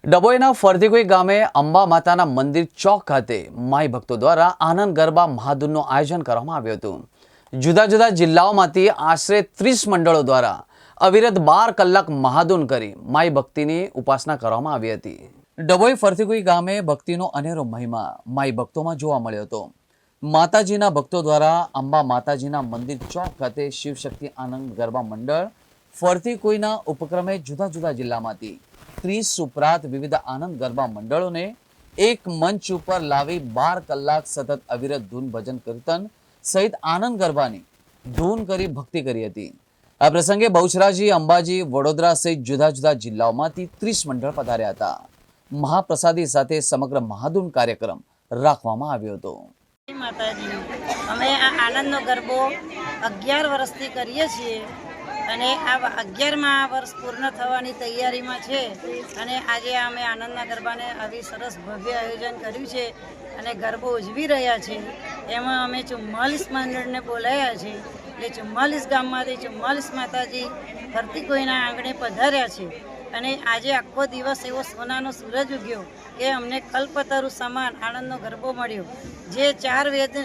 ડભોઈના ફરતીકુઈ ગામે અંબા માતાના મંદિર ચોક ખાતે માઈ ભક્તો દ્વારા આનંદ ગરબા મહાધૂનનું આયોજન કરવામાં આવ્યું હતું। જુદા જુદા જિલ્લાઓમાંથી આશરે 30 મંડળો દ્વારા અવિરત 12 કલાક મહાધૂન કરી માઈ ભક્તિની ઉપાસના કરવામાં આવી હતી। ડભોઈ ફરતીકુઈ ગામે ભક્તિનો અનેરો મહિમા માઈ ભક્તોમાં જોવા મળ્યો હતો। માતાજીના ભક્તો દ્વારા અંબા માતાજીના મંદિર ચોક ખાતે શિવશક્તિ આનંદ ગરબા મંડળ ફરતીકુઈના ઉપક્રમે જુદા જુદા જિલ્લામાંથી 30 ઉપરાંત વિવિધ આનંદ ગરબા મંડળોને એક મંચ ઉપર લાવી 12 કલાક સતત અવિરત ધૂન ભજન કીર્તન સહિત આનંદ ગરબાની ધૂન કરી ભક્તિ કરી હતી। આ પ્રસંગે બહુચરાજી, અંબાજી, વડોદરા સહિત જુદા જુદા જિલ્લાઓમાંથી 30 મંડળ પધાર્યા હતા। મહાપ્રસાદી સાથે સમગ્ર મહાધૂન કાર્યક્રમ રાખવામાં આવ્યો હતો। માતાજી, અમે આ આનંદનો ગરબો 11 વર્ષથી કરીએ છીએ અને આ 11મા વર્ષ પૂર્ણ થવાની તૈયારીમાં છે અને આજે અમે આનંદના ગરબાને આવી સરસ ભવ્ય આયોજન કર્યું છે અને ગરબો ઉજવી રહ્યા છે। એમાં અમે 44 મંડળને બોલાવ્યા છે એટલે 44 ગામમાંથી 44 માતાજી ફરતીકુઈના આંગણે પધાર્યા છે અને આજે આખો દિવસ એવો સોનાનો સૂરજ ઉગ્યો કે અમને કલ્પતરુ સમાન આનંદનો ગરબો મળ્યો। જે 4 વેદ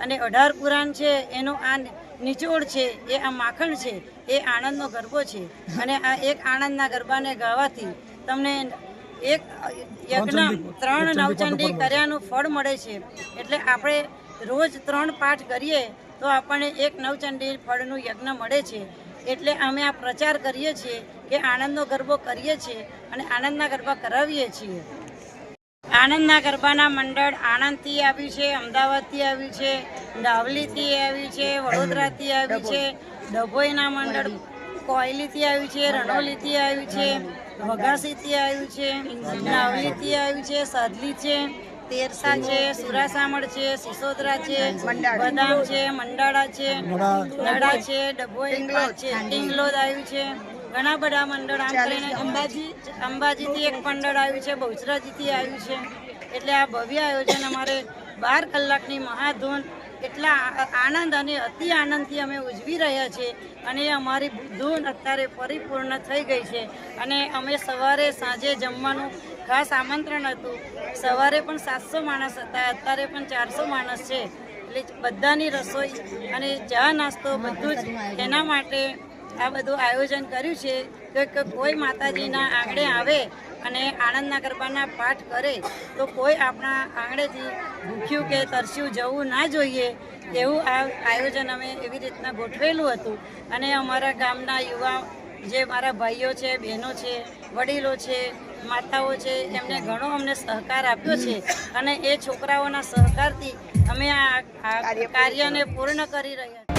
અને 18 પુરાણ છે એનો આ નિચોડ છે, એ આ માખણ છે, એ આનંદનો ગરબો છે અને આ એક આનંદના ગરબાને ગાવાથી તમને એક યજ્ઞ 3 નવચંડી કર્યાનું ફળ મળે છે। એટલે આપણે રોજ 3 પાઠ કરીએ તો આપણને એક નવચંડી ફળનું યજ્ઞ મળે છે। એટલે અમે આ પ્રચાર કરીએ છીએ કે આનંદનો ગરબો કરીએ છીએ અને આનંદના ગરબા કરાવીએ છીએ। આનંદના ગરબાના મંડળ આણંદથી આવ્યું છે, અમદાવાદથી આવ્યું છે, ડાવલીથી આવ્યું છે, વડોદરાથી આવ્યું છે, ડભોઈના મંડળ કોયલીથી આવ્યું છે, રણોલીથી આવ્યું છે, વઘાસીથી આવ્યું છે, નાવલીથી આવ્યું છે, સાદલી છે, તેરસા છે, સુરાસામળ છે, સિસોદરા છે, બદામ છે, મંડાળા છે, નડા છે, ડભોઈ છે, ટીંગલોદ આવ્યું છે, ઘણા બધા મંડળ આમ કરીને અંબાજીથી એક મંડળ આવ્યું છે, બહુચરાજીથી આવ્યું છે। એટલે આ ભવ્ય આયોજન અમારે 12 કલાકની મહાધૂન એટલા આનંદ અને અતિ આનંદથી અમે ઉજવી રહ્યા છીએ અને અમારી ધૂન અત્યારે પરિપૂર્ણ થઈ ગઈ છે અને અમે સવારે સાંજે જમવાનું ખાસ આમંત્રણ હતું। સવારે પણ 700 માણસ હતા, અત્યારે પણ 400 માણસ છે। એટલે બધાની રસોઈ અને ચા નાસ્તો બધું જ એના માટે આ બધું આયોજન કર્યું છે કે કોઈ માતાજીના આંગણે આવે અને આનંદના ગરબાના પાઠ કરે તો કોઈ આપણા આંગણેથી ભૂખ્યું કે તરસ્યું જવું ના જોઈએ, એવું આ આયોજન અમે એવી રીતના ગોઠવેલું હતું। અને અમારા ગામના યુવા જે મારા ભાઈઓ છે, બહેનો છે, વડીલો છે, માતાઓ છે, એમને ઘણો અમને સહકાર આપ્યો છે અને એ છોકરાઓના સહકારથી અમે આ કાર્યને પૂર્ણ કરી રહ્યા છીએ।